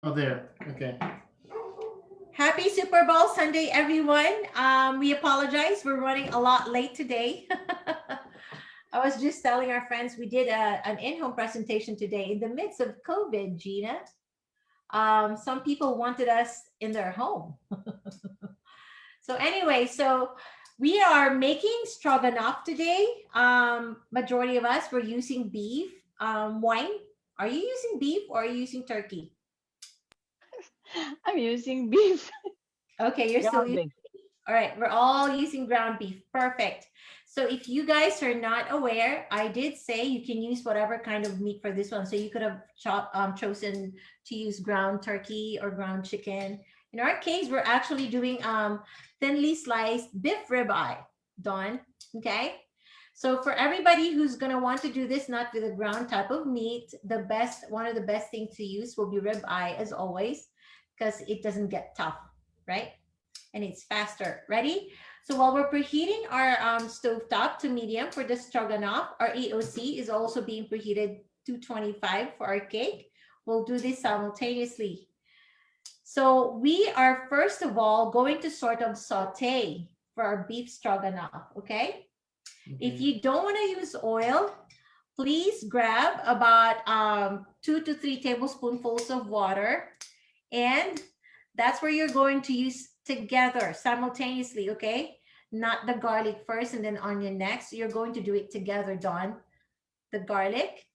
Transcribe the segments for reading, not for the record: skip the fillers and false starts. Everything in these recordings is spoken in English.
Oh, there. Okay. Happy Super Bowl Sunday, everyone. We apologize. We're running a lot late today. I was just telling our friends we did an in-home presentation today in the midst of COVID, Gina. Some people wanted us in their home. So anyway, so we are making stroganoff today. Majority of us were using beef. Wine, are you using beef or are you using turkey? I'm using beef. Okay, you're still Ground using. beef. All right, we're all using ground beef. Perfect. So if you guys are not aware, I did say you can use whatever kind of meat for this one. So you could have chosen to use ground turkey or ground chicken. In our case, we're actually doing thinly sliced beef ribeye, Dawn. Okay. So for everybody who's gonna want to do this, not with a ground type of meat, one of the best things to use will be ribeye as always, because it doesn't get tough, right? And it's faster. Ready? So while we're preheating our stovetop to medium for the stroganoff, our EOC is also being preheated to 225 for our cake. We'll do this simultaneously. So we are first of all going to sort of saute for our beef stroganoff, okay? If you don't want to use oil, please grab about 2 to 3 tablespoonfuls of water, and that's where you're going to use together simultaneously, okay? Not the garlic first and then onion next. You're going to do it together, Dawn. The garlic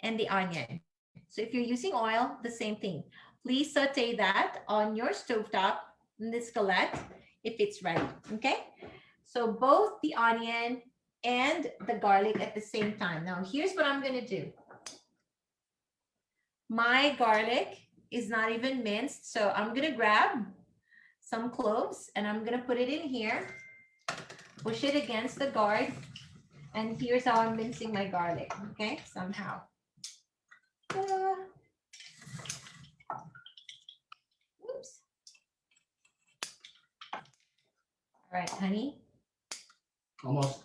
and the onion. So if you're using oil, the same thing. Please saute that on your stovetop in the skillet if it's ready, okay? So both the onion and the garlic at the same time. Now here's what I'm gonna do. My garlic is not even minced, so I'm gonna grab some cloves and I'm gonna put it in here, push it against the guard, and here's how I'm mincing my garlic, okay? Somehow. Oops. All right, honey. Almost.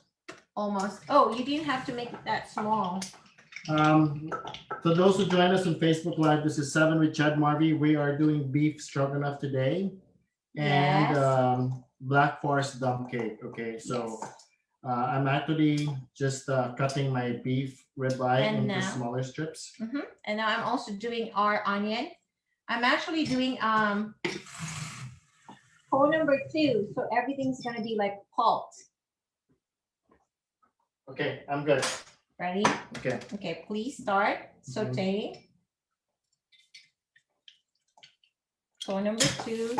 Almost. Oh, you didn't have to make it that small. For those who join us on Facebook Live, this is 7 with Chad Marvie. We are doing beef stroganoff today and Yes. Black Forest dump cake. Okay, so Yes. I'm actually just cutting my beef ribeye And into now- smaller strips. And now I'm also doing our onion. I'm actually doing hole number 2, so everything's gonna be like pulped. Okay, I'm good. Ready? Okay. Okay, please start sauteing. Hole number 2.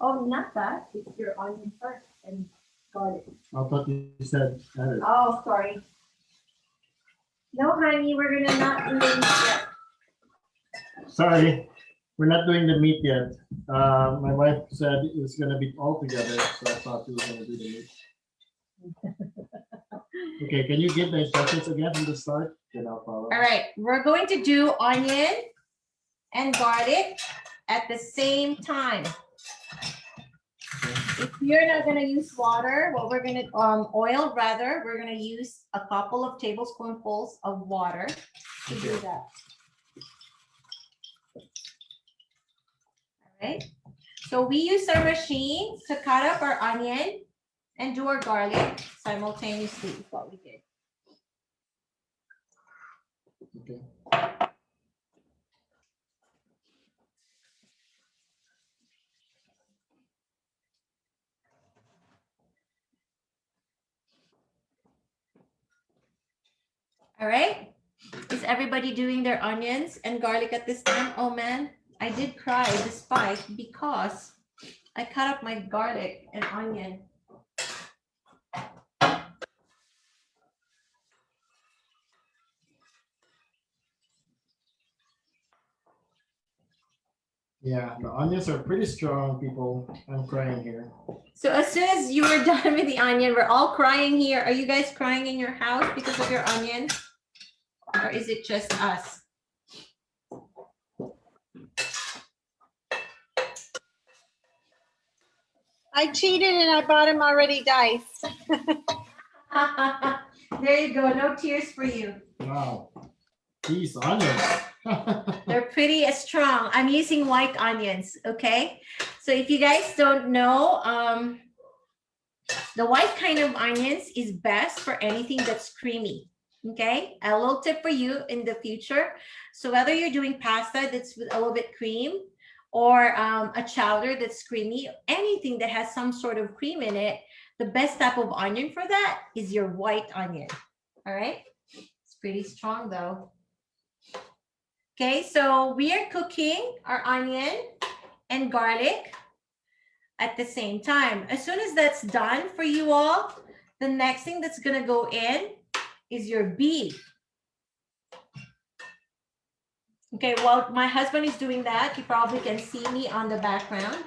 Oh, not that. It's your onion first and garlic. I thought you said that. Oh, sorry. No, honey, we're gonna not do it yet. Sorry, we're not doing the meat yet. My wife said it's gonna be all together, so I thought we were gonna do the meat. Okay, can you give the instructions again from the start? Then I'll follow. All right, we're going to do onion and garlic at the same time. If you're not gonna use water, well, we're gonna oil rather. We're gonna use a couple of tablespoonfuls of water to do that. All right. So we use our machine to cut up our onion and do our garlic simultaneously. Is what we did. Okay. All right. Is everybody doing their onions and garlic at this time? Oh man, I did cry despite because I cut up my garlic and onion. Yeah, the onions are pretty strong, people. I'm crying here. So as soon as you were done with the onion, we're all crying here. Are you guys crying in your house because of your onion? Or is it just us? I cheated and I bought him already diced. There you go. No tears for you. Wow, these onions. They're pretty strong. I'm using white onions, okay? So if you guys don't know, the white kind of onions is best for anything that's creamy, okay? A little tip for you in the future. So whether you're doing pasta that's with a little bit cream or a chowder that's creamy, anything that has some sort of cream in it, the best type of onion for that is your white onion, all right? It's pretty strong though. Okay, so we are cooking our onion and garlic at the same time. As soon as that's done for you all, the next thing that's gonna go in is your beef. Okay, while my husband is doing that, you probably can see me on the background.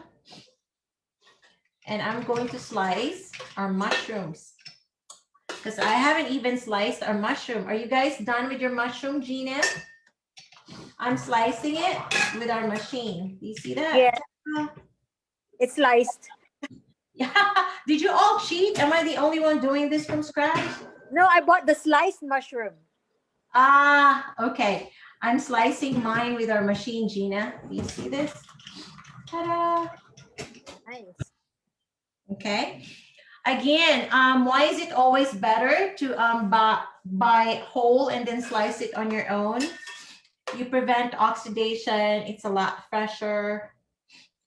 And I'm going to slice our mushrooms because I haven't even sliced our mushroom. Are you guys done with your mushroom, Gina? I'm slicing it with our machine. Do you see that? Yeah. It's sliced. Yeah. Did you all cheat? Am I the only one doing this from scratch? No, I bought the sliced mushroom. Ah, okay. I'm slicing mine with our machine, Gina. Do you see this? Ta-da. Nice. Okay. Again, why is it always better to buy whole and then slice it on your own? You prevent oxidation. It's a lot fresher.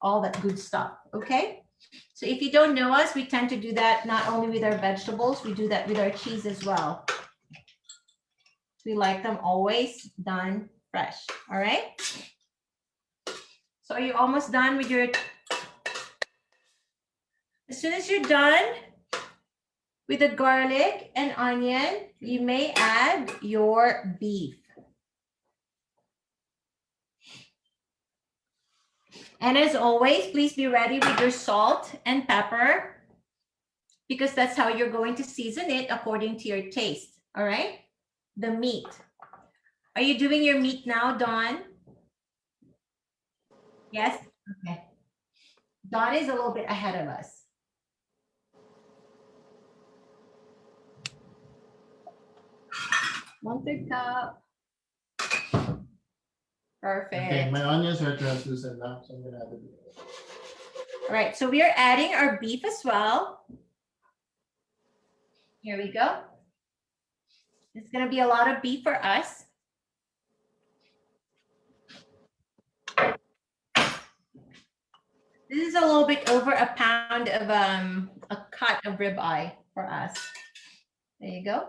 All that good stuff. Okay. So if you don't know us, we tend to do that not only with our vegetables, we do that with our cheese as well. We like them always done fresh. All right. So are you almost done with your, as soon as you're done with the garlic and onion, you may add your beef. And as always, please be ready with your salt and pepper because that's how you're going to season it according to your taste. All right. The meat. Are you doing your meat now, Dawn? Yes? Okay. Dawn is a little bit ahead of us. One-third cup. Perfect. Okay, my onions are translucent now, so I'm gonna add it. All right, so we are adding our beef as well. Here we go. It's gonna be a lot of beef for us. This is a little bit over a pound of a cut of ribeye for us. There you go.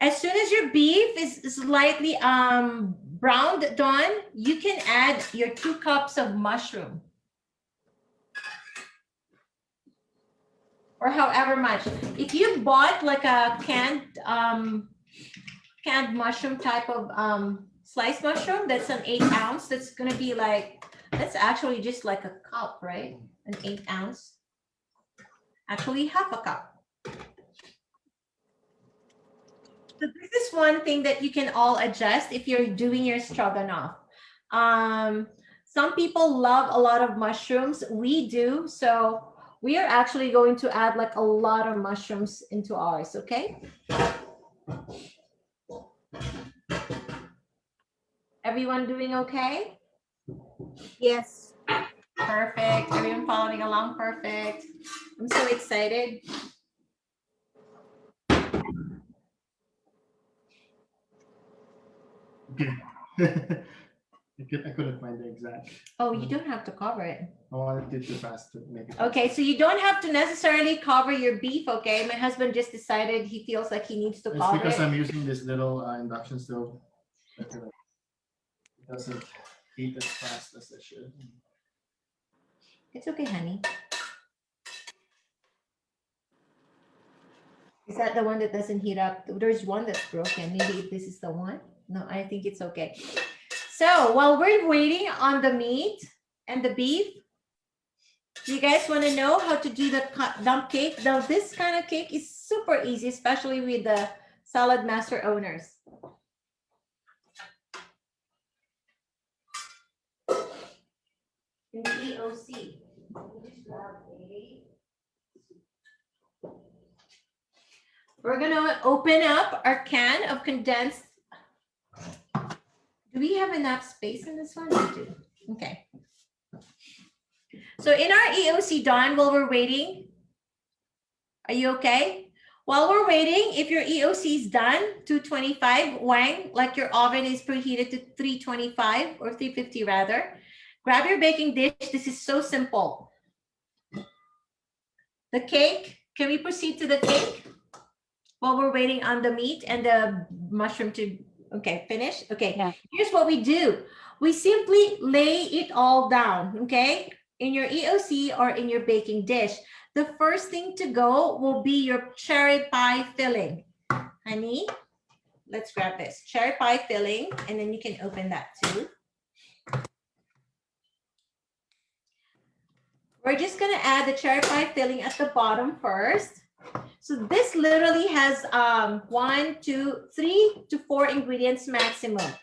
As soon as your beef is slightly browned, Dawn, you can add your 2 cups of mushroom. Or however much. If you bought like a canned mushroom type of sliced mushroom, that's an 8 ounce, that's gonna be like, that's actually just like a cup, right? An 8 ounce. Actually half a cup. So this is one thing that you can all adjust if you're doing your stroganoff. Some people love a lot of mushrooms. We do. So we are actually going to add like a lot of mushrooms into ours, okay? Everyone doing okay? Yes. Perfect. Everyone following along? Perfect. I'm so excited. Okay. I couldn't find the exact. Oh, you don't have to cover it. I wanted it too fast to make it. Okay, so you don't have to necessarily cover your beef, okay? My husband just decided he feels like he needs to It's cover because it. I'm using this little induction stove. It doesn't heat as fast as it should. It's okay, honey. Is that the one that doesn't heat up? There's one that's broken. Maybe this is the one. No, I think it's okay. So while we're waiting on the meat and the beef, do you guys want to know how to do the dump cake? Now, this kind of cake is super easy, especially with the Saladmaster owners. In the EOC. We're gonna open up our can of condensed Do we have enough space in this one? We do. Okay. So in our EOC, Dawn, while we're waiting, are you okay? While we're waiting, if your EOC is done, 225, Wang, like your oven is preheated to 325 or 350 rather, grab your baking dish. This is so simple. The cake, can we proceed to the cake while we're waiting on the meat and the mushroom to, okay, finish? Okay, Yeah. Here's what we do. We simply lay it all down, okay? In your EOC or in your baking dish. The first thing to go will be your cherry pie filling. Honey, let's grab this. Cherry pie filling, and then you can open that too. We're just gonna add the cherry pie filling at the bottom first. So this literally has 1, 2, 3 to 4 ingredients maximum.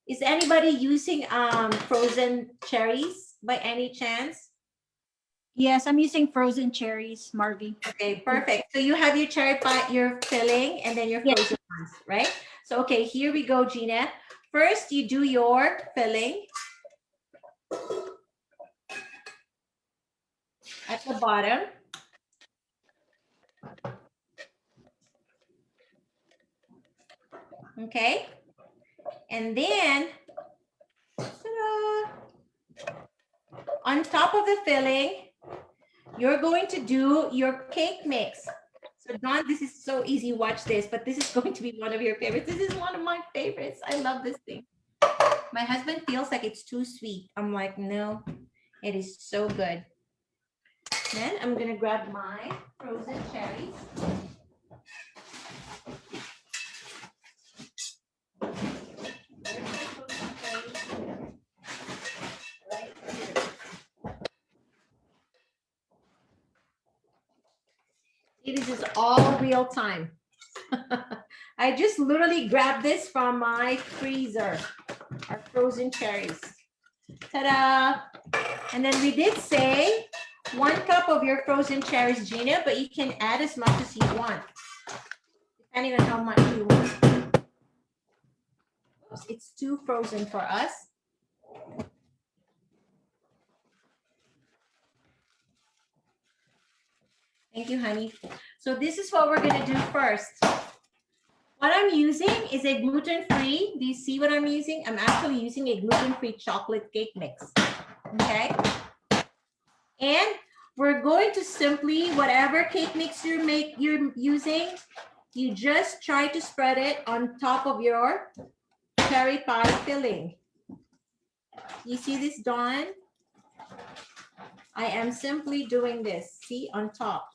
Is anybody using frozen cherries by any chance? Yes, I'm using frozen cherries, Marvie. Okay, perfect. So you have your cherry pie, your filling, and then your Yes. frozen ones, right? So, okay, here we go, Gina. First, you do your filling at the bottom. Okay. And then, ta-da! On top of the filling, you're going to do your cake mix. So Dawn, this is so easy. Watch this, but this is going to be one of your favorites. This is one of my favorites. I love this thing. My husband feels like it's too sweet. I'm like, no, it is so good. Then I'm gonna grab my frozen cherries. This is all real time. I just literally grabbed this from my freezer, our frozen cherries. Ta-da! And then we did say 1 cup of your frozen cherries, Gina, but you can add as much as you want, depending on how much you want. It's too frozen for us. Thank you, honey. So this is what we're gonna do first. What I'm using is a gluten-free. Do you see what I'm using? I'm actually using a gluten-free chocolate cake mix, okay? And we're going to simply, whatever cake mix you're using, you just try to spread it on top of your cherry pie filling. You see this, Dawn? I am simply doing this, see, on top.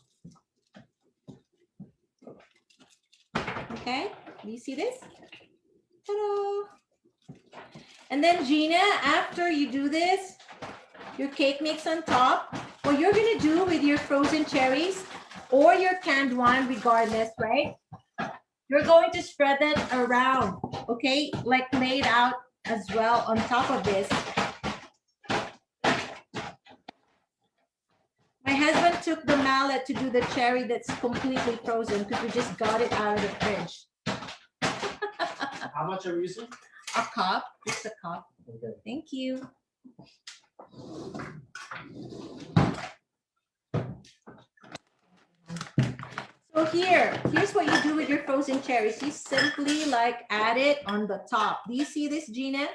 Okay, do you see this? Ta-da! And then Gina, after you do this, your cake mix on top, what you're gonna do with your frozen cherries or your canned one, regardless, right? You're going to spread that around, okay? Like lay it out as well on top of this. My husband took the mallet to do the cherry that's completely frozen because we just got it out of the fridge. How much are we using? A cup, just a cup. Okay. Thank you. So here's what you do with your frozen cherries. You simply like add it on the top. Do you see this, Gina?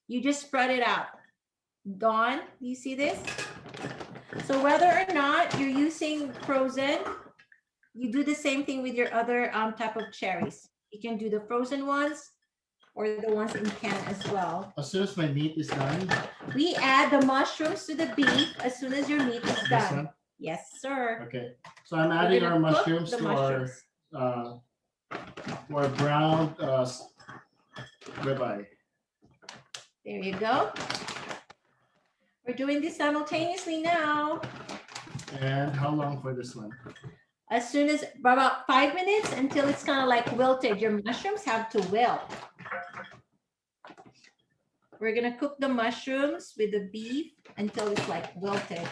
You just spread it out. Dawn, do you see this? So whether or not you're using frozen, you do the same thing with your other type of cherries. You can do the frozen ones or the ones in can as well. As soon as my meat is done, We add the mushrooms to the beef as soon as your meat is this done. one. Yes, sir. Okay, so I'm We're adding gonna our cook mushrooms the to mushrooms. our brown ribeye. There you go. We're doing this simultaneously now. And how long for this one? As soon as about 5 minutes until it's kind of like wilted. Your mushrooms have to wilt. We're gonna cook the mushrooms with the beef until it's like wilted.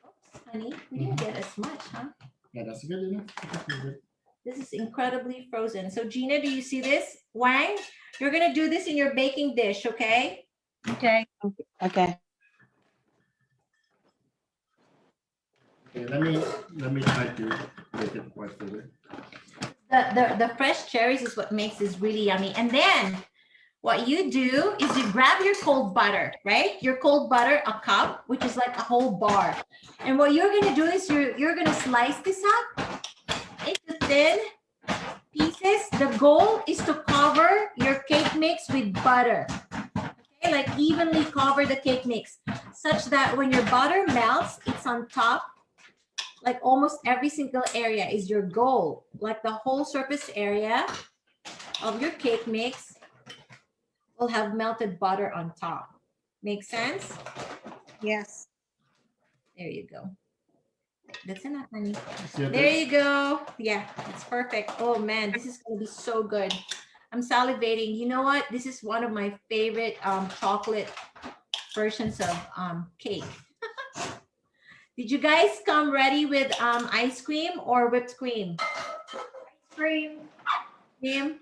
Oops, honey, we didn't get as much, huh? Yeah, that's good enough. Okay, good. This is incredibly frozen. So Gina, do you see this? Wang, you're gonna do this in your baking dish, okay? Okay. Okay. Okay, let me try to make it quite fuller. The fresh cherries is what makes this really yummy. And then what you do is you grab your cold butter, right? Your cold butter, a cup, which is like a whole bar. And what you're gonna do is you're gonna slice this up into thin pieces. The goal is to cover your cake mix with butter. Okay, like evenly cover the cake mix such that when your butter melts, it's on top. Like almost every single area is your goal. Like the whole surface area of your cake mix will have melted butter on top. Make sense? Yes. There you go. That's enough, honey. See it There you go. Yeah, it's perfect. Oh man, this is gonna be so good. I'm salivating. You know what? This is one of my favorite chocolate versions of cake. Did you guys come ready with ice cream or whipped cream? Cream. Cream.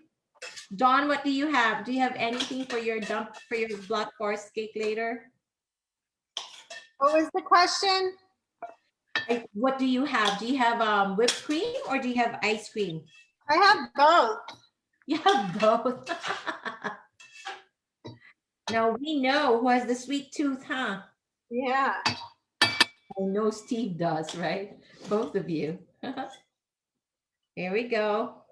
Dawn, what do you have? Do you have anything for your Black Forest cake later? What was the question? What do you have? Do you have whipped cream or do you have ice cream? I have both. You have both. Now we know who has the sweet tooth, huh? Yeah. I know Steve does, right? Both of you. Here we go.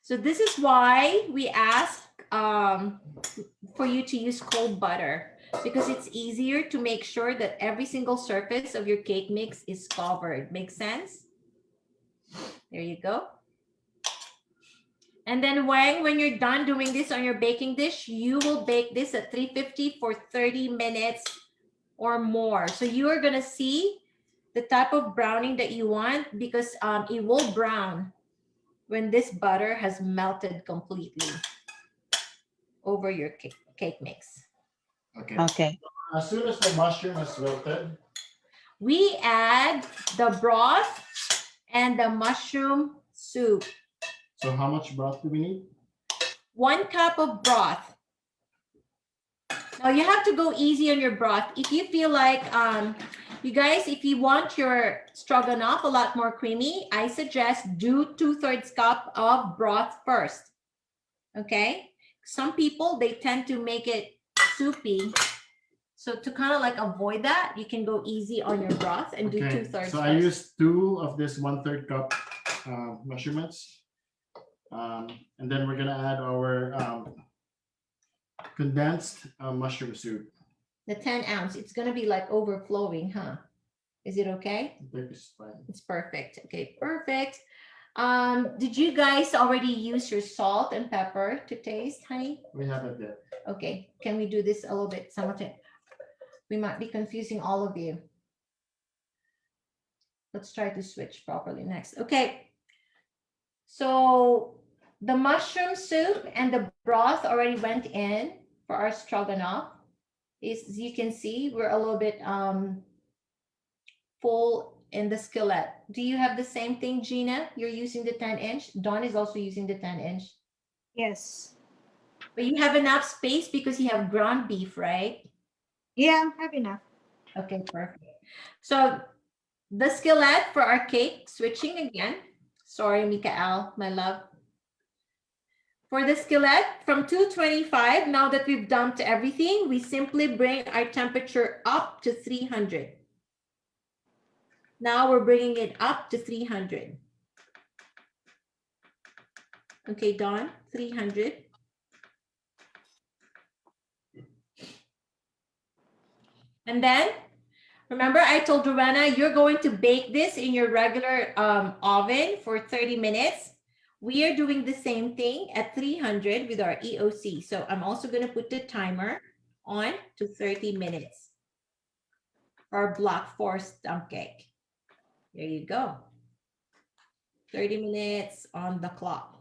So this is why we ask for you to use cold butter, because it's easier to make sure that every single surface of your cake mix is covered. Make sense? There you go. And then Wang, when you're done doing this on your baking dish, you will bake this at 350 for 30 minutes or more. So you are gonna see the type of browning that you want, because it will brown when this butter has melted completely over your cake mix. Okay. Okay. As soon as the mushroom is wilted, We add the broth and the mushroom soup. so how much broth do we need? 1 cup of broth. Now you have to go easy on your broth. If you feel like, you guys, if you want your stroganoff a lot more creamy, I suggest do 2/3 cup of broth first. Okay? Some people, they tend to make it soupy. So to kind of like avoid that, you can go easy on your broth and do 2/3 so first. I used 2 of this 1/3 cup measurements. And then we're gonna add our condensed mushroom soup. The 10 ounce, it's gonna be like overflowing, huh? Is it okay? I think it's fine. It's perfect. Okay, perfect. Did you guys already use your salt and pepper to taste, honey? We haven't yet. Okay, can we do this a little bit? Some of it. We might be confusing all of you. Let's try to switch properly next. Okay. So the mushroom soup and the broth already went in for our stroganoff. As you can see, we're a little bit full in the skillet. Do you have the same thing, Gina? You're using the 10-inch. Dawn is also using the 10-inch. Yes. But you have enough space because you have ground beef, right? Yeah, I have enough. Okay, perfect. So the skillet for our cake, switching again. Sorry, Mikael, my love. For the skillet, from 225, now that we've dumped everything, we simply bring our temperature up to 300. Now we're bringing it up to 300. Okay, Dawn, 300. And then, remember I told Joanna, you're going to bake this in your regular oven for 30 minutes. We are doing the same thing at 300 with our EOC. So I'm also going to put the timer on to 30 minutes for our Black Forest dump cake. There you go. 30 minutes on the clock.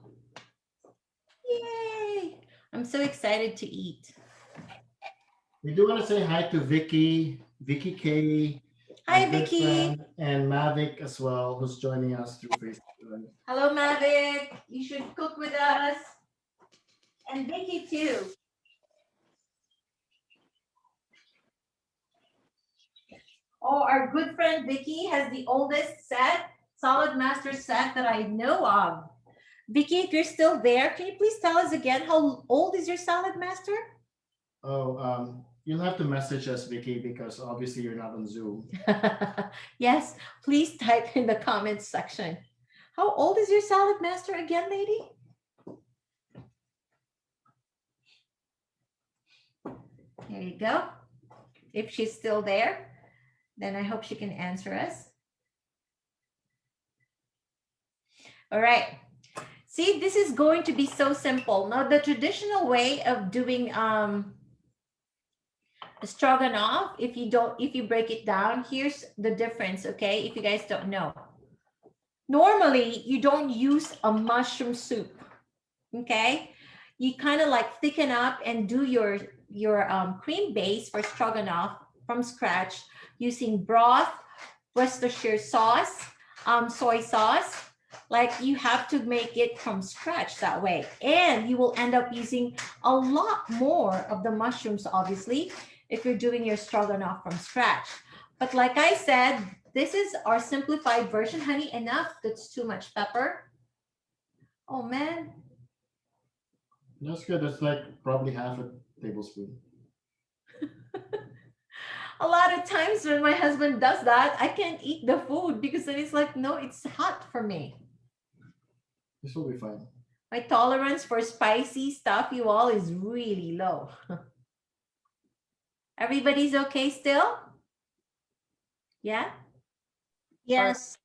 Yay! I'm so excited to eat. We do want to say hi to Vicky K, Hi, my good Vicky. friend, and Mavic as well, who's joining us through Facebook. Hello, Mavic. You should cook with us. And Vicky too. Oh, our good friend Vicky has the oldest set, Saladmaster set that I know of. Vicky, if you're still there, can you please tell us again how old is your Saladmaster? Oh, you'll have to message us, Vicky, because obviously you're not on Zoom. Yes, please type in the comments section. How old is your Saladmaster again, lady? There you go. If she's still there, then I hope she can answer us. All right. See, this is going to be so simple. Now, the traditional way of doing stroganoff, if you break it down, here's the difference, okay? If you guys don't know. Normally, you don't use a mushroom soup, okay? You kind of like thicken up and do your cream base for stroganoff from scratch using broth, Worcestershire sauce, soy sauce. Like you have to make it from scratch that way. And you will end up using a lot more of the mushrooms, obviously, if you're doing your stroganoff from scratch. But like I said, this is our simplified version. Honey, enough. That's too much pepper. Oh, man. That's good. That's like probably half a tablespoon. A lot of times when my husband does that, I can't eat the food because then it's like, no, it's hot for me. This will be fine. My tolerance for spicy stuff, you all, is really low. Everybody's okay still? Yeah? Yes.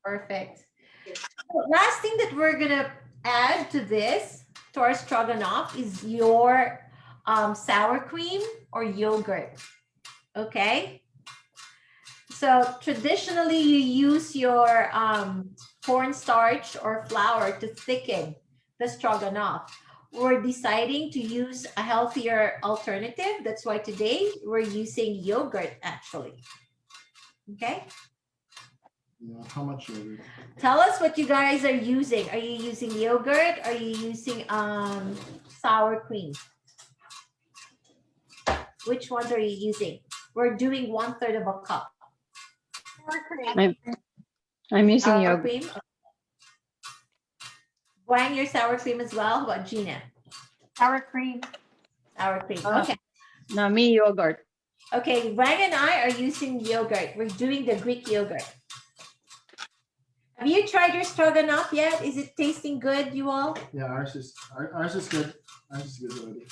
Perfect. So last thing that we're gonna add to this, to our stroganoff, is your sour cream or yogurt. Okay? So traditionally you use your cornstarch or flour to thicken the stroganoff. We're deciding to use a healthier alternative. That's why today we're using yogurt actually. Okay? Yeah, how much yogurt? Tell us what you guys are using. Are you using yogurt? Are you using sour cream? Which ones are you using? We're doing 1/3 of a cup. I'm using Sour yogurt. cream. Wang, your sour cream as well. How about Gina? Sour cream. Sour cream. Oh. Okay. No, me yogurt. Okay, Wang and I are using yogurt. We're doing the Greek yogurt. Have you tried your stroganoff yet? Is it tasting good, you all? Yeah, ours is good. Ours is good already.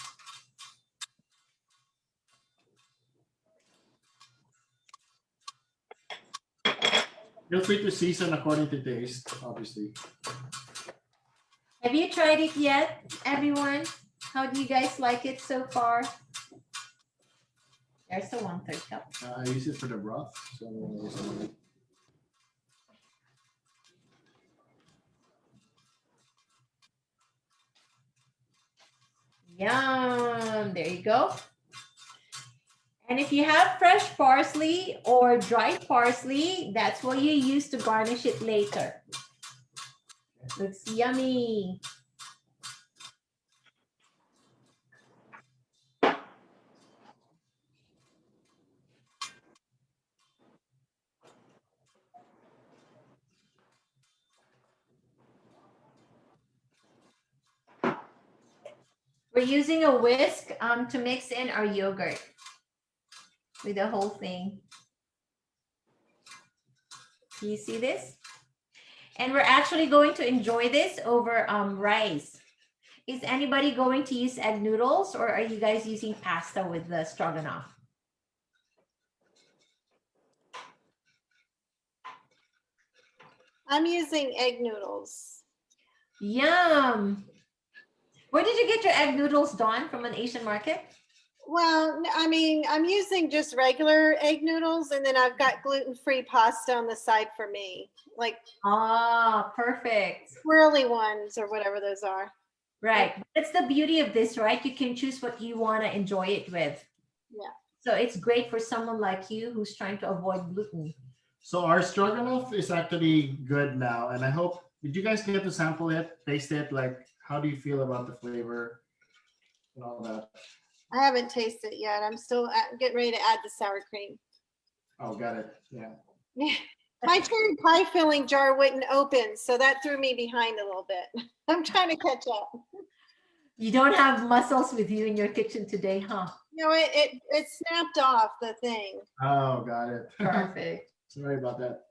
Feel free to season according to taste, obviously. Have you tried it yet, everyone? How do you guys like it so far? There's the 1/3 cup. I use it for the broth, so I'm gonna use some of it. Yum, there you go. And if you have fresh parsley or dried parsley, that's what you use to garnish it later. Looks yummy. We're using a whisk to mix in our yogurt with the whole thing. Do you see this? And we're actually going to enjoy this over rice. Is anybody going to use egg noodles or are you guys using pasta with the stroganoff? I'm using egg noodles. Yum. Where did you get your egg noodles, Dawn? From an Asian market? Well, I mean, I'm using just regular egg noodles, and then I've got gluten-free pasta on the side for me, like Ah, perfect. swirly ones or whatever those are. Right. That's the beauty of this, right? You can choose what you want to enjoy it with. Yeah. So it's great for someone like you who's trying to avoid gluten. So our stroganoff is actually good now, and I hope. Did you guys get to sample it, taste it? Like, how do you feel about the flavor and all that? I haven't tasted it yet. I'm still getting ready to add the sour cream. Oh, got it. Yeah. My cherry pie filling jar wouldn't open, so that threw me behind a little bit. I'm trying to catch up. You don't have mussels with you in your kitchen today, huh? No, it snapped off the thing. Oh, got it. Perfect. Sorry about that.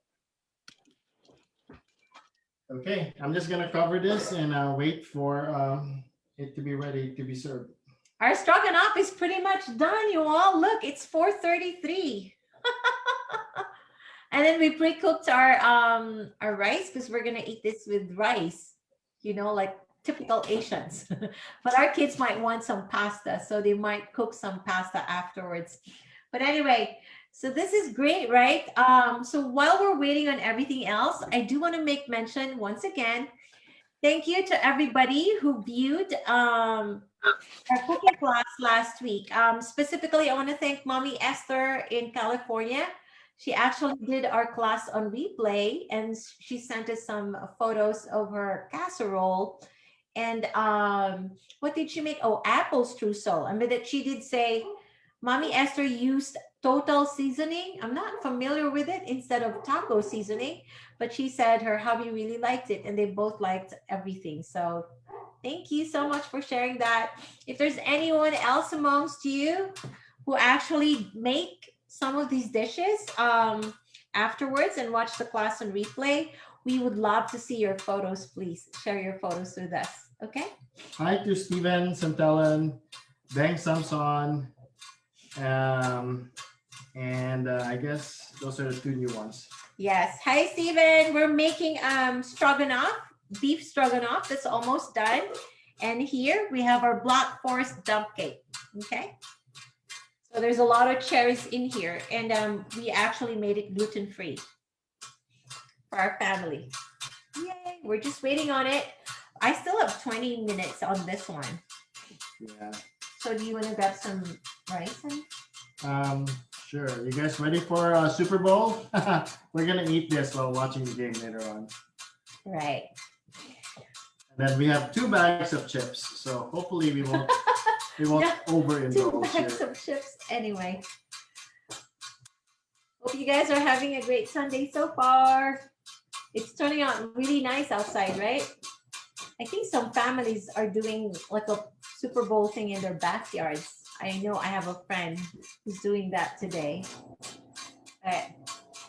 Okay, I'm just gonna cover this and wait for it to be ready to be served. Our stroganoff is pretty much done, you all. Look, it's 4:33. And then we pre-cooked our rice because we're gonna eat this with rice, like typical Asians. But our kids might want some pasta, so they might cook some pasta afterwards. But anyway, so this is great, right? So while we're waiting on everything else, I do want to make mention once again. Thank you to everybody who viewed our cooking class last week. Specifically, I want to thank Mommy Esther in California. She actually did our class on replay, and she sent us some photos of her casserole. And what did she make? Oh, apple streusel. I mean, that she did say, Mommy Esther used total seasoning. I'm not familiar with it, instead of taco seasoning, but she said her hubby really liked it, and they both liked everything. So thank you so much for sharing that. If there's anyone else amongst you who actually make some of these dishes afterwards and watch the class on replay, we would love to see your photos. Please share your photos with us. Okay. Hi to Steven Santellan, Bang Samson, and I guess those are the two new ones. Yes. Hi, Steven. We're making stroganoff, beef stroganoff. That's almost done. And here we have our Black Forest dump cake. Okay. So there's a lot of cherries in here, and we actually made it gluten-free for our family. Yay. We're just waiting on it. I still have 20 minutes on this one. Yeah. So do you want to grab some rice? Sure. You guys ready for Super Bowl? We're gonna eat this while watching the game later on. Right. And then we have 2 bags of chips. So hopefully we won't Yeah, 2 overindulge bags here. of chips. Anyway. Hope you guys are having a great Sunday so far. It's turning out really nice outside, right? I think some families are doing like a Super Bowl thing in their backyards. I know I have a friend who's doing that today. But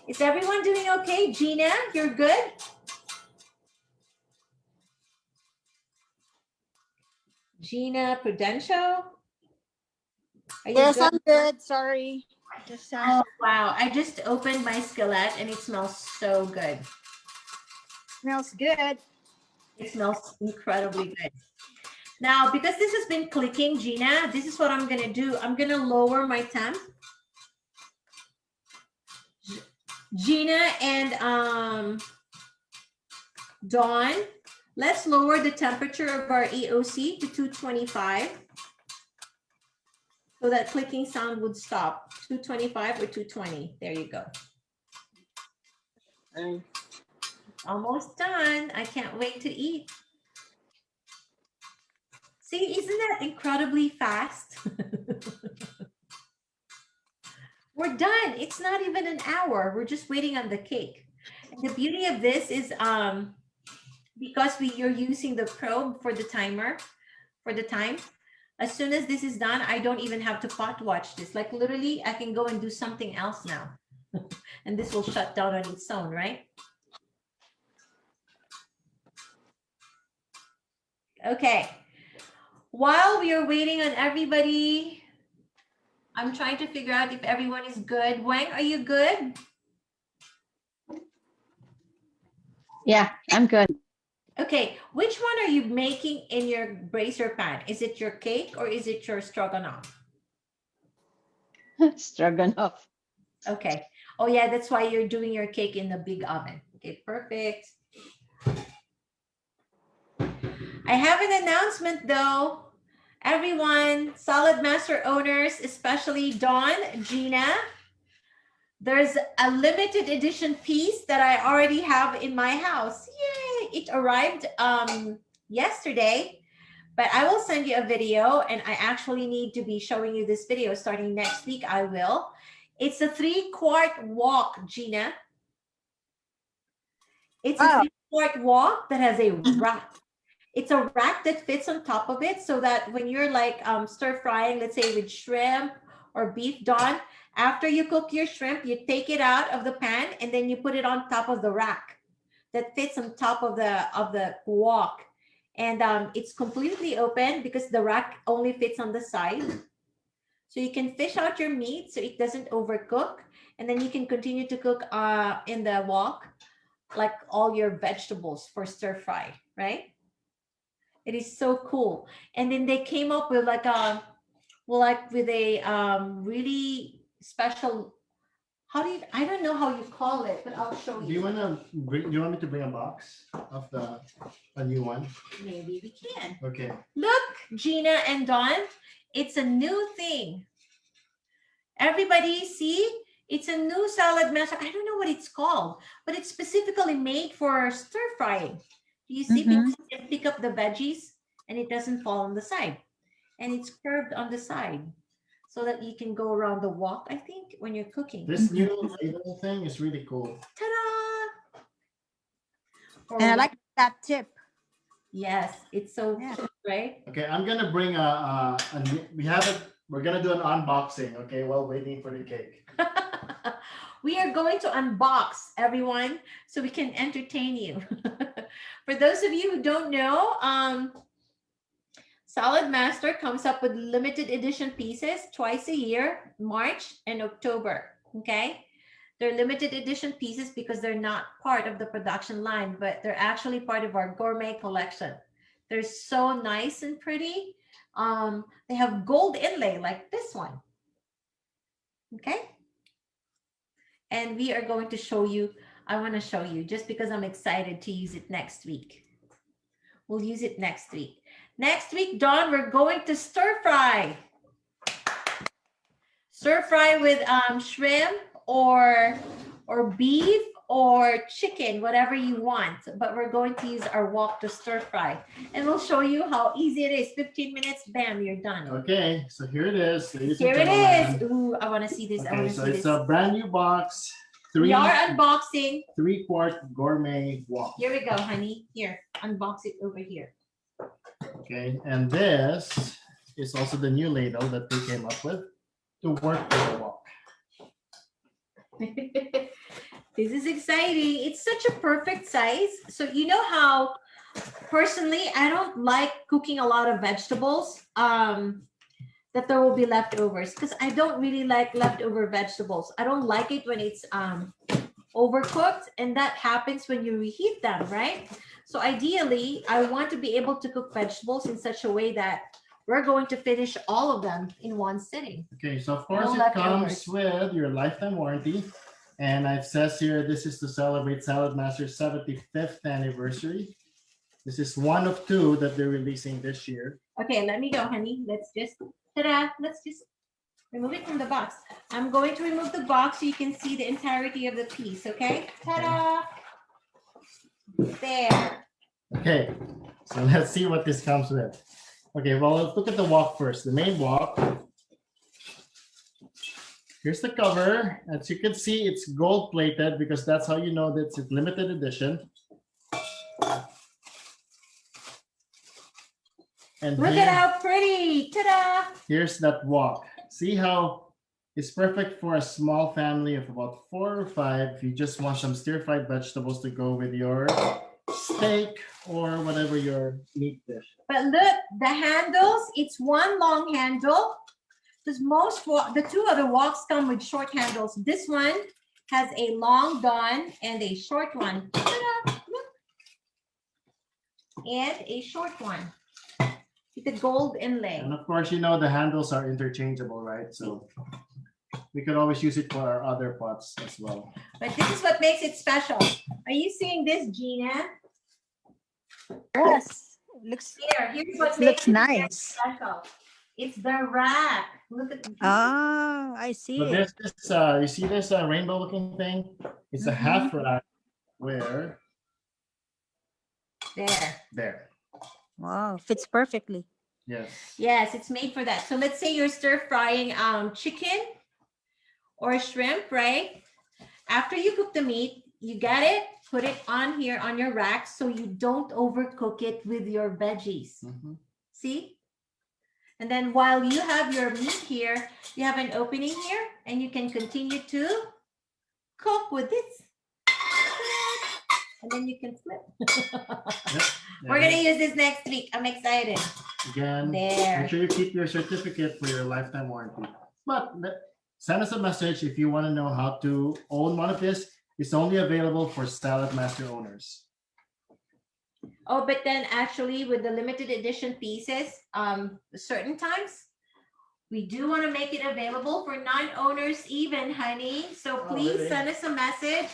is everyone doing okay? Gina, you're good? Gina Prudential? Are you Yes, good? I'm good. Sorry. Just Oh, wow. I just opened my skillet and it smells so good. smells good. It smells incredibly good. Now, because this has been clicking, Gina, this is what I'm going to do. I'm going to lower my temp. Gina and Dawn, let's lower the temperature of our EOC to 225 so that clicking sound would stop. 225 or 220. There you go. Almost done. I can't wait to eat. See, isn't that incredibly fast? We're done. It's not even an hour. We're just waiting on the cake. And the beauty of this is because you're using the probe for the timer, for the time. As soon as this is done, I don't even have to pot watch this. Like literally, I can go and do something else now. And this will shut down on its own, right? Okay. While we are waiting on everybody, I'm trying to figure out if everyone is good. Wang, are you good? Yeah, I'm good. Okay, which one are you making in your brazier pan? Is it your cake or is it your stroganoff? Stroganoff. Okay. Oh yeah, that's why you're doing your cake in the big oven. Okay, perfect. I have an announcement though. Everyone, Saladmaster owners, especially Dawn, Gina, there's a limited edition piece that I already have in my house. Yay! It arrived yesterday, but I will send you a video, and I actually need to be showing you this video starting next week. I will. It's a 3-quart wok, Gina. It's a 3-quart wok that has a rack. It's a rack that fits on top of it so that when you're like stir frying, let's say with shrimp or beef, Dawn, after you cook your shrimp, you take it out of the pan and then you put it on top of the rack that fits on top of the wok. And it's completely open because the rack only fits on the side. So you can fish out your meat so it doesn't overcook. And then you can continue to cook in the wok, like all your vegetables for stir fry, right? It is so cool. And then they came up with like a really special, I don't know how you call it, but I'll show you. Do you want me to bring a box of a new one? Maybe we can. Okay. Look, Gina and Dawn, it's a new thing. Everybody see? It's a new Saladmaster. I don't know what it's called, but it's specifically made for stir frying. Do you see? Because you can pick up the veggies and it doesn't fall on the side. And it's curved on the side so that you can go around the wok, I think, when you're cooking. This new label thing is really cool. Ta-da! And I like that tip. Yes, it's so cute, right? Okay, I'm gonna bring we're gonna do an unboxing, okay, while waiting for the cake. We are going to unbox, everyone, so we can entertain you. For those of you who don't know, Saladmaster comes up with limited edition pieces twice a year, March and October, okay? They're limited edition pieces because they're not part of the production line, but they're actually part of our gourmet collection. They're so nice and pretty. They have gold inlay like this one, okay? And we are going to show you, I want to show you just because I'm excited to use it next week. We'll use it next week. Next week, Dawn, we're going to stir fry. Stir fry with shrimp or beef or chicken, whatever you want. But we're going to use our wok to stir fry. And we'll show you how easy it is. 15 minutes, bam, you're done. Okay, so here it is. Here it is. Ooh, I want to see this. Okay, so it's a brand new box. We are unboxing. 3-quart gourmet wok. Here we go, honey. Here, unbox it over here. Okay, and this is also the new ladle that they came up with to work with the wok. This is exciting. It's such a perfect size. So you know how personally I don't like cooking a lot of vegetables that there will be leftovers because I don't really like leftover vegetables. I don't like it when it's overcooked, and that happens when you reheat them, right? So ideally, I want to be able to cook vegetables in such a way that we're going to finish all of them in one sitting. Okay, so of course No it comes leftovers. with your lifetime warranty. And it says here, this is to celebrate Saladmaster's 75th anniversary. This is one of 2 that they're releasing this year. Okay, let me go, honey. Let's just, ta-da, let's just remove it from the box. I'm going to remove the box so you can see the entirety of the piece, okay? Ta-da! There. Okay, so let's see what this comes with. Okay, well, let's look at the wok first. The main wok. Here's the cover. As you can see, it's gold plated because that's how you know that it's a limited edition. And Look at how pretty. Ta-da! here's that wok. See how it's perfect for a small family of about 4 or 5. If you just want some stir-fried vegetables to go with your steak or whatever your meat dish. But look, the handles, it's one long handle. Because the 2 other woks come with short handles. This one has a long Dawn and a short one. Ta-da! Look. And a short one with the gold inlay. And of course, you know the handles are interchangeable, right? So we could always use it for our other pots as well. But this is what makes it special. Are you seeing this, Gina? Yes. Looks Here's what looks makes it very nice. special. It's the rack. Look at Oh, I see So it. there's this, you see this rainbow looking thing? It's a half rack where, there, Wow, fits perfectly. yes. Yes, it's made for that. So let's say you're stir frying chicken or shrimp, right? After you cook the meat, you get it, put it on here on your rack so you don't overcook it with your veggies. Mhm. See? And then while you have your meat here, you have an opening here and you can continue to cook with this. And then you can flip. Yep. We're going to use this next week. I'm excited. Again, There. make sure you keep your certificate for your lifetime warranty. But send us a message if you want to know how to own one of this. It's only available for Saladmaster owners. Oh, but then actually with the limited edition pieces, certain times, we do want to make it available for non-owners even, honey. So Oh, please really? send us a message.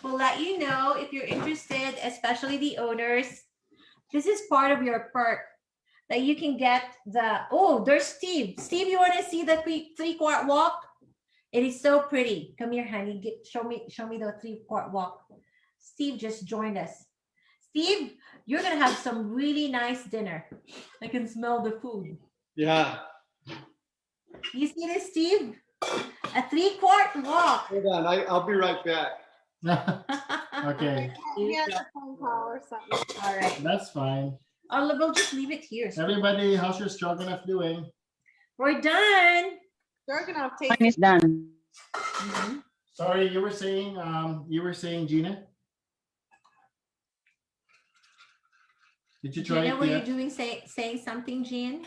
We'll let you know if you're interested, especially the owners. This is part of your perk that you can get the, oh, there's Steve. Steve, you want to see the three-quart walk? It is so pretty. Come here, honey. Show me the three-quart walk. Steve just joined us. Steve, you're going to have some really nice dinner. I can smell the food. Yeah. You see this, Steve? A three-quart walk. Hold on. I'll be right back. Okay, He has a phone call or something. All right. that's fine. We'll just leave it here. Everybody, how's your Stroganoff doing? We're done. Stroganoff Mine tastes is done. Sorry, you were saying Gina? Did you try Gina, it were you yet? doing saying something, Jean?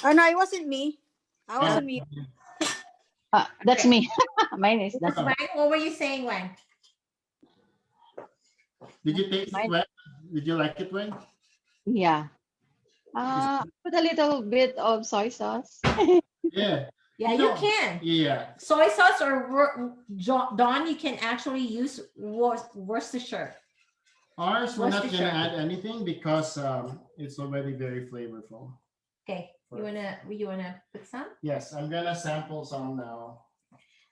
Oh no, it wasn't me. I wasn't me. That's me. Mine is done. Wang, what were you saying, Wang? Did you taste it, Wen? Did you like it, Wen? Yeah. Put a little bit of soy sauce. Yeah. Yeah, You you know, can. Yeah. Soy sauce or Dawn, you can actually use Worcestershire. Ours, we're not gonna Worcestershire. add anything because it's already very flavorful. Okay, you wanna put some? Yes, I'm gonna sample some now.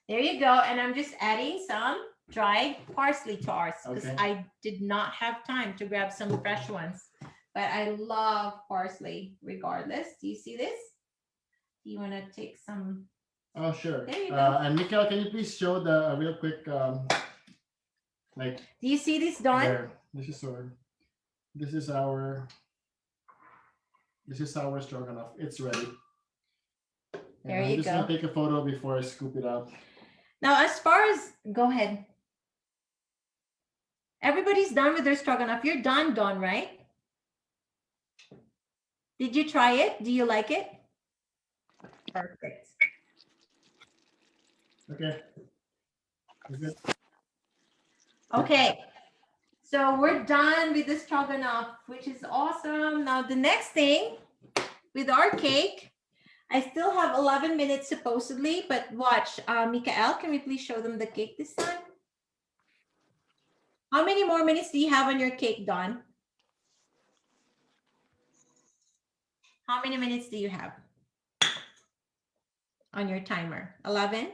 There you go. And I'm just adding some dried parsley to ours because Okay. I did not have time to grab some fresh ones. But I love parsley regardless. Do you see this? Do you want to take some? Oh, sure. There you go. And Mikhail, can you please show the real quick, like Do you see this, Dawn? there? This is our Stroganoff. It's ready. There I'm you just go. gonna take a photo before I scoop it out. Now, as far as, go ahead. Everybody's done with their stroganoff. You're done, Dawn, right? Did you try it? Do you like it? Perfect. Okay. Is it? Okay. So we're done with the stroganoff, which is awesome. Now the next thing with our cake, I still have 11 minutes supposedly, but watch, Mikael, can we please show them the cake this time? How many more minutes do you have on your cake, Dawn? How many minutes do you have on your timer? 11?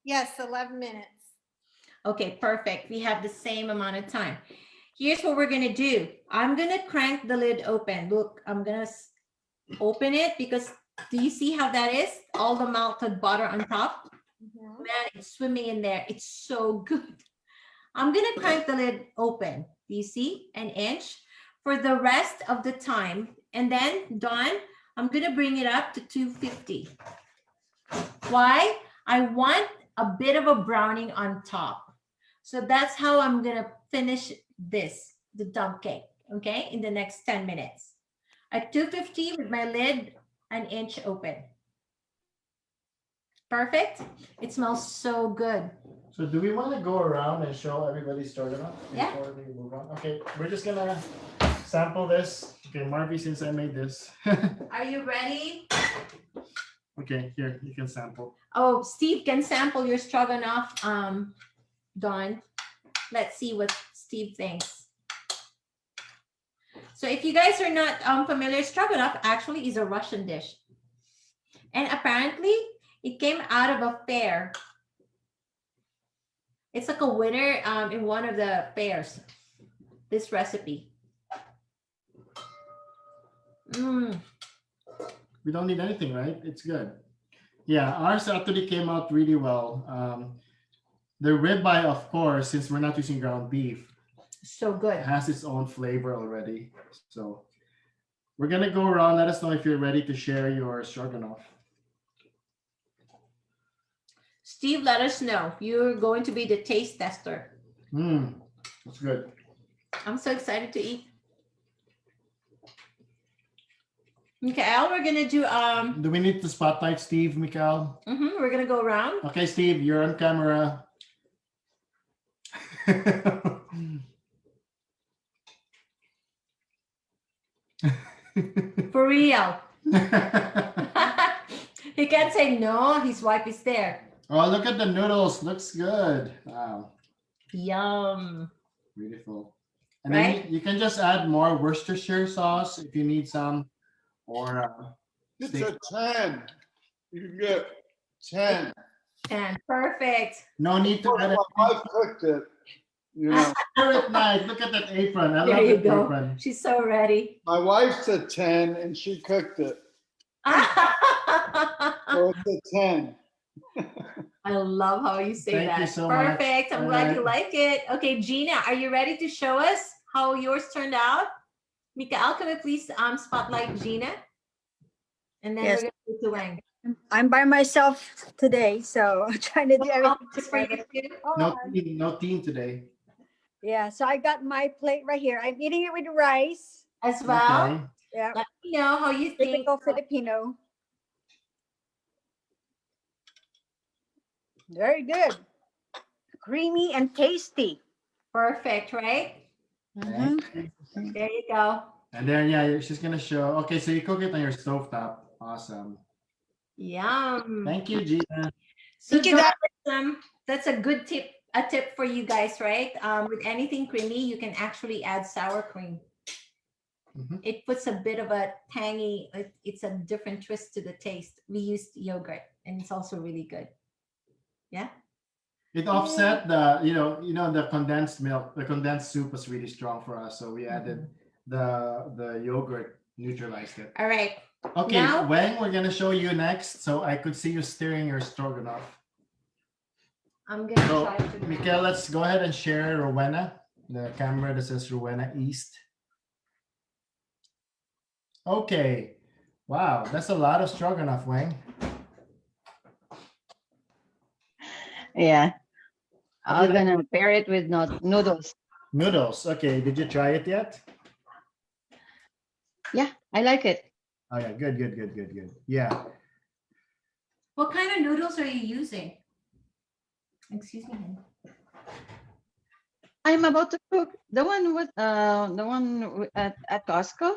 Yes, 11 minutes. Okay, perfect. We have the same amount of time. Here's what we're gonna do. I'm gonna crank the lid open. Look, I'm gonna open it because do you see how that is? All the melted butter on top. Mhm. Man, it's swimming in there. It's so good. I'm gonna crank the lid open. Do you see? An inch for the rest of the time. And then, Dawn, I'm gonna bring it up to 250. Why? I want a bit of a browning on top. So that's how I'm gonna finish this, the dump cake, okay, in the next 10 minutes. At 250 with my lid an inch open. Perfect. It smells so good. So do we want to go around and show everybody Stroganoff Yeah. before we move on? Okay, we're just gonna sample this. Okay, Marvie, since I made this. Are you ready? Okay, here, you can sample. Oh, Steve can sample your stroganoff, Dawn. Let's see what Steve thinks. So if you guys are not familiar, stroganoff actually is a Russian dish. And apparently it came out of a fair. It's like a winner in one of the fairs, this recipe. We don't need anything, right? It's good. Yeah, ours actually came out really well. The ribeye, of course, since we're not using ground beef, So good. has its own flavor already. So we're gonna go around. Let us know if you're ready to share your stroganoff. Steve, let us know. You're going to be the taste tester. That's good. I'm so excited to eat. Mikael, we're gonna do Do we need to spotlight Steve, Mikael? we're gonna go around. Okay, Steve, you're on camera. For real. He can't say no, his wife is there. Oh, look at the noodles. Looks good. Wow. Yum. Beautiful. And then Right? you can just add more Worcestershire sauce if you need some. Or It's steak. a 10. You can get 10. And perfect. No need to add it. My wife cooked it. You know, At night. Look at that apron. I There love you that go. apron. She's so ready. my wife's a 10 and she cooked it. So it's a 10. I love how you say Thank that. you so much. Perfect. I'm All glad right. you like it. Okay, Gina, are you ready to show us how yours turned out? Mikael, can we please spotlight Gina? And then Yes. we're going to go to Wang. I'm by myself today, so I'm trying to do Oh, everything this for you together. too? No team today. Yeah, so I got my plate right here. I'm eating it with rice. As well. Okay. Yeah, Let me know how you think. typical Filipino. Very good. Creamy and tasty. Perfect, right? Mhm. There you go. And then yeah, she's gonna show. Okay, so you cook it on your stovetop. Awesome. Yum. Thank you, Gina. So Thank you, guys. that's a good tip, for you guys, right? With anything creamy, you can actually add sour cream. Mhm. It puts a bit of a tangy, it's a different twist to the taste. We used yogurt and it's also really good. Yeah. It offset the the condensed milk. The condensed soup was really strong for us, so we added the yogurt, neutralized it. All right. Okay, Now- Wang, we're gonna show you next. So I could see you stirring your stroganoff. I'm gonna So, try to. Mikael, let's go ahead and share Rowena, the camera that says Rowena East. Okay. Wow, that's a lot of stroganoff, Wang. Yeah. I'm gonna pair it with noodles. Noodles. Okay, did you try it yet? Yeah, I like it. Oh yeah, good. Yeah. What kind of noodles are you using? Excuse me. I'm about to cook the one at Costco.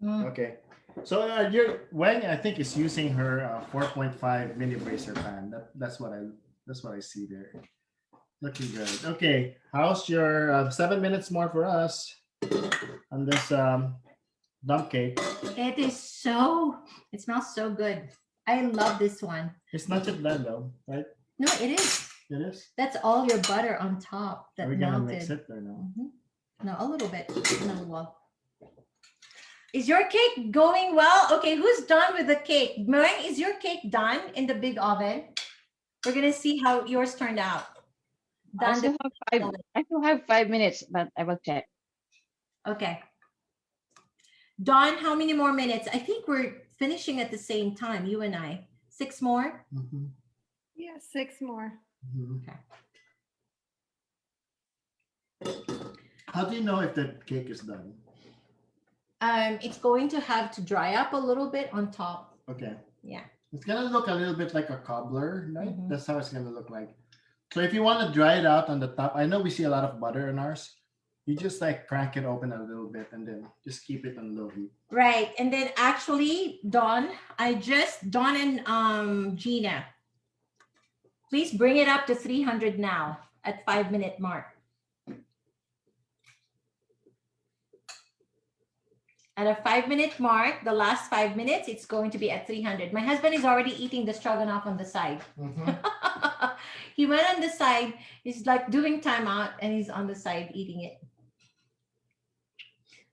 Okay. So your Wang, I think, is using her 4.5 mini bracer pan. That's what I see there. Looking good. Okay, how's your 7 minutes more for us on this dump cake? It smells so good. I love this one. It's not yet done though, right? No, it is. It is. That's all your butter on top that Are we gonna melted. mix it or no? Mhm. No, a little bit. No, well. Is your cake going well? Okay, who's done with the cake? Meringue, is your cake done in the big oven? We're gonna see how yours turned out. I Done. still have 5 minutes, but I will check. Okay. Dawn, how many more minutes? I think we're finishing at the same time, you and I. 6 more? Mhm, Yeah, 6 more. mhm. Okay. How do you know if the cake is done? It's going to have to dry up a little bit on top. Okay. Yeah. It's gonna look a little bit like a cobbler, right? Mhm. That's how it's gonna look like. So if you want to dry it out on the top, I know we see a lot of butter in ours. You just like crank it open a little bit and then just keep it on low heat. Right. And then actually, Dawn and Gina, please bring it up to 300 now at 5-minute mark. At a 5-minute mark, the last 5 minutes, it's going to be at 300. My husband is already eating the stroganoff on the side. Mhm. He went on the side. He's like doing timeout and he's on the side eating it.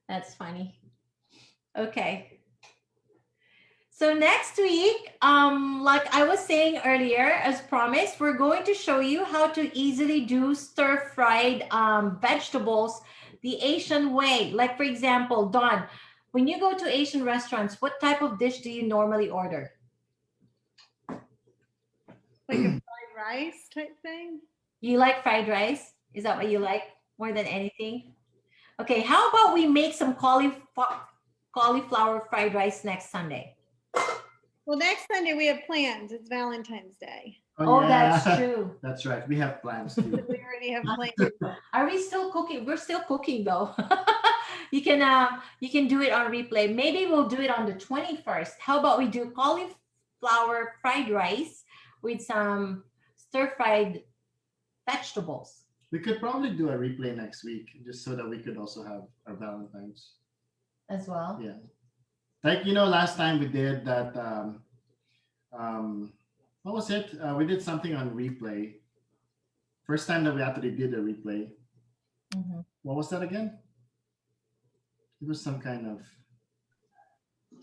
That's funny. Okay. So next week, like I was saying earlier, as promised, we're going to show you how to easily do stir-fried vegetables the Asian way. Like for example, Dawn, when you go to Asian restaurants, what type of dish do you normally order? Like a fried rice type thing. You like fried rice? Is that what you like more than anything? Okay, how about we make some cauliflower fried rice next Sunday? Well, next Sunday we have plans. It's Valentine's Day. Oh, yeah. that's true. That's right. We have plans too. We already have plans. Are we still cooking? We're still cooking though. You can do it on replay. Maybe we'll do it on the 21st. How about we do cauliflower fried rice with some stir-fried vegetables? We could probably do a replay next week just so that we could also have our Valentine's. As well. Yeah. Like, last time we did that, what was it? We did something on replay. First time that we actually did a replay. Mhm. What was that again? It was some kind of...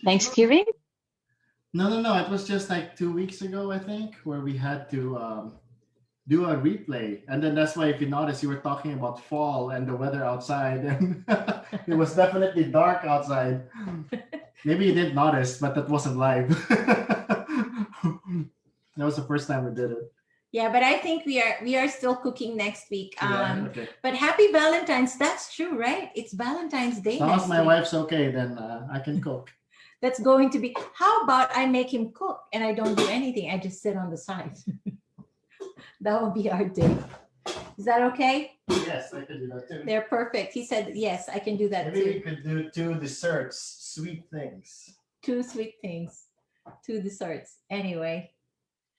Thanksgiving? No. It was just like 2 weeks ago, I think, where we had to do a replay. And then that's why, if you notice, you were talking about fall and the weather outside. And it was definitely dark outside. Maybe you didn't notice, but that wasn't live. That was the first time we did it. Yeah, but I think we are still cooking next week. Yeah, okay. But happy Valentine's. That's true, right? It's Valentine's Day As long next as my week. wife's okay, then I can cook. That's going to be. How about I make him cook and I don't do anything? I just sit on the side. That will be our day. Is that okay? Yes, I can do that too. They're perfect. He said, yes, I can do that Maybe we too. could do 2 desserts, sweet things. 2 sweet things, 2 desserts. Anyway,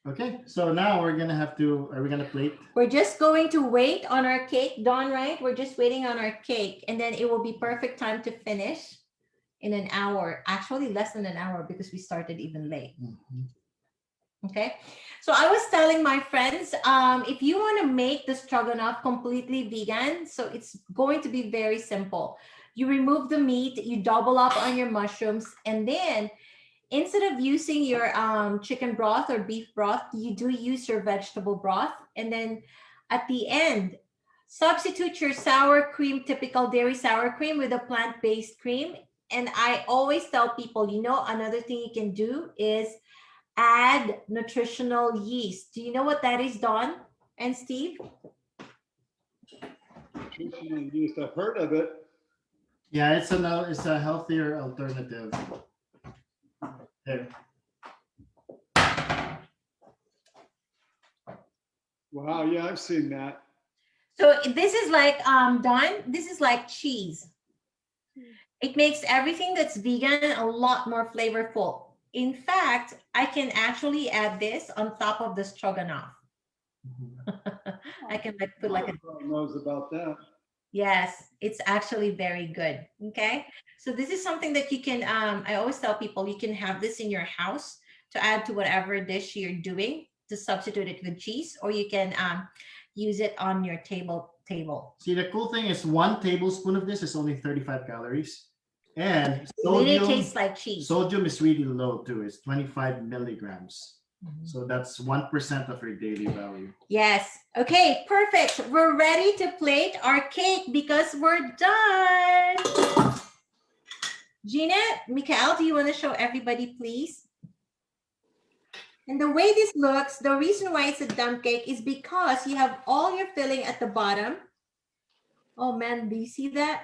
Okay, so now we're gonna have to. Are we gonna plate? we're just going to wait on our cake, Dawn, right? We're just waiting on our cake, and then it will be perfect time to finish in an hour. Actually, less than an hour because we started even late. Okay, so I was telling my friends, if you want to make the stroganoff completely vegan, so it's going to be very simple. You remove the meat, you double up on your mushrooms, and then instead of using your chicken broth or beef broth, you do use your vegetable broth. And then at the end, substitute your sour cream, typical dairy sour cream, with a plant-based cream. And I always tell people, another thing you can do is add nutritional yeast. Do you know what that is, Dawn and Steve? Nutritional yeast, I've heard of it. Yeah, it's a healthier alternative. There. Wow, yeah, I've seen that. So this is like, Dawn, this is like cheese. It makes everything that's vegan a lot more flavorful. In fact, I can actually add this on top of the stroganoff. I can put like a... Everybody knows about that. Yes, it's actually very good. Okay. So this is something that you can, I always tell people, you can have this in your house to add to whatever dish you're doing, to substitute it with cheese, or you can use it on your table. See, the cool thing is 1 tablespoon of this is only 35 calories. And It really sodium, tastes like cheese. sodium is really low too. It's 25 milligrams. So that's 1% of your daily value. Yes. Okay, perfect. We're ready to plate our cake because we're done. Gina, Mikael, do you want to show everybody, please? And the way this looks, the reason why it's a dump cake is because you have all your filling at the bottom. Oh man, do you see that?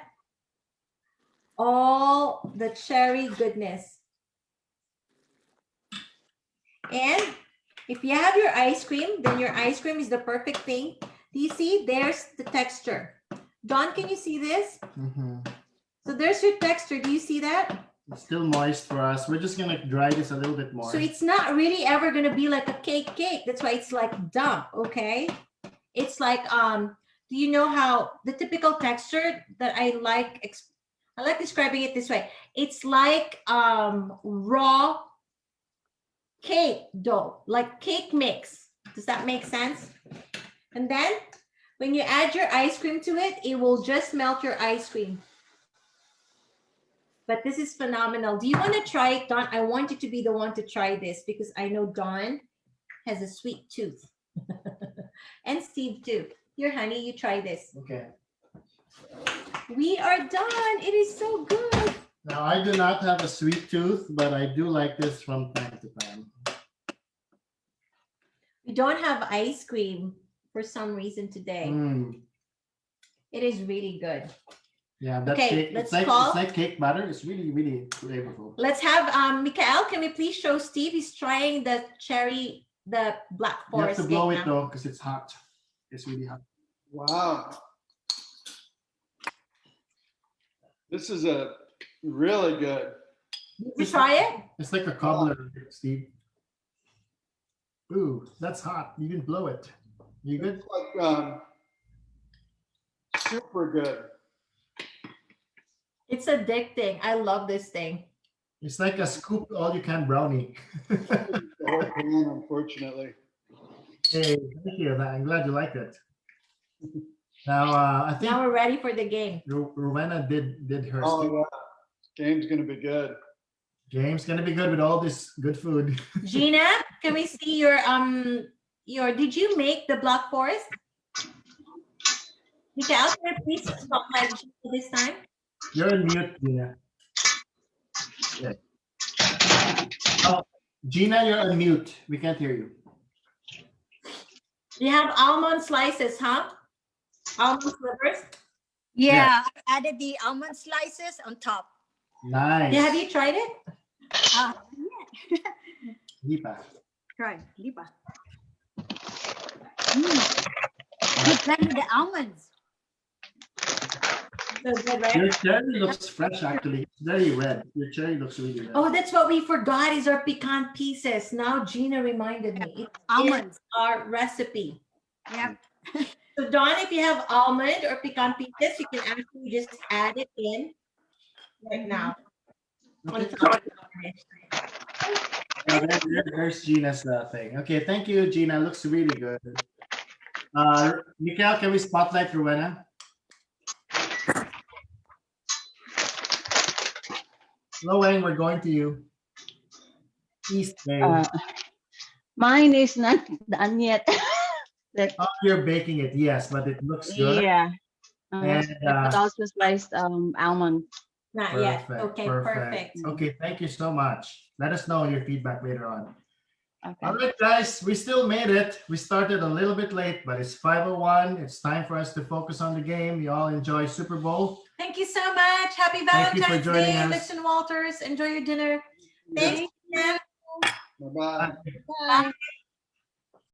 All the cherry goodness. And if you have your ice cream, then your ice cream is the perfect thing. Do you see? There's the texture. Dawn, can you see this? So there's your texture. Do you see that? It's still moist for us. We're just gonna dry this a little bit more. So it's not really ever gonna be like a cake. That's why it's like dump, okay? It's like, do you know how the typical texture that I like I like describing it this way. It's like raw cake dough, like cake mix. Does that make sense? And then when you add your ice cream to it, it will just melt your ice cream. But this is phenomenal. Do you want to try it, Dawn? I want you to be the one to try this because I know Dawn has a sweet tooth. And Steve too. Here, honey, you try this. Okay. We are done. It is so good. Now, I do not have a sweet tooth, but I do like this from time to time. We don't have ice cream for some reason today. Mm. It is really good. Yeah, that Okay, cake, let's it's call- like cake batter. It's really, really flavorful. Let's have Mikael, can we please show Steve? He's trying the cherry, the black You have forest to blow cake it now. though, because it's hot. It's really hot. Wow. This is a really good. Did you try it? It's like a cobbler, Steve. Ooh, that's hot. You didn't blow it. You good? It's like super good. It's addicting. I love this thing. It's like a scoop all-you-can brownie. The whole pan, unfortunately. Hey, thank you. I'm glad you liked it. Now, I think Now we're ready for the game. Rowena did hers. Oh too. yeah, game's gonna be good. Game's gonna be good with all this good food. Gina, can we see your did you make the black forest? Mikael, can you please spotlight Gina this time? You're on mute, Gina. Yeah. Oh, Gina, you're on mute. We can't hear you. You have almond slices, huh? Almond slivers. Yeah, I added the almond slices on top. Nice. Yeah, have you tried it? Yeah, Lipa. try, lipa. Good blend with the almonds. So good, right? Your cherry looks fresh, actually. It's very red. Your cherry looks really red. Oh, that's what we forgot is our pecan pieces. Now Gina reminded me. It's Almonds. our recipe. Yep. So Dawn, if you have almond or pecan pieces, you can actually just add it in right now. On Okay. top of the There's Gina's thing. Okay, thank you, Gina. Looks really good. Mikael, can we spotlight Rowena? Hello, Wayne, we're going to you. East Bay. Mine is not done yet. Oh, you're baking it, yes, but it looks good. Yeah. And, but also sliced almond. Not yet. Okay, perfect. Okay, thank you so much. Let us know your feedback later on. Okay. All right, guys, we still made it. We started a little bit late, but it's 5:01. It's time for us to focus on the game. You all enjoy Super Bowl. Thank you so much. Happy Thank you for Valentine's joining Day, us. Mr. Walters. Enjoy your dinner. Thanks. Gina. Bye bye. Bye. Bye.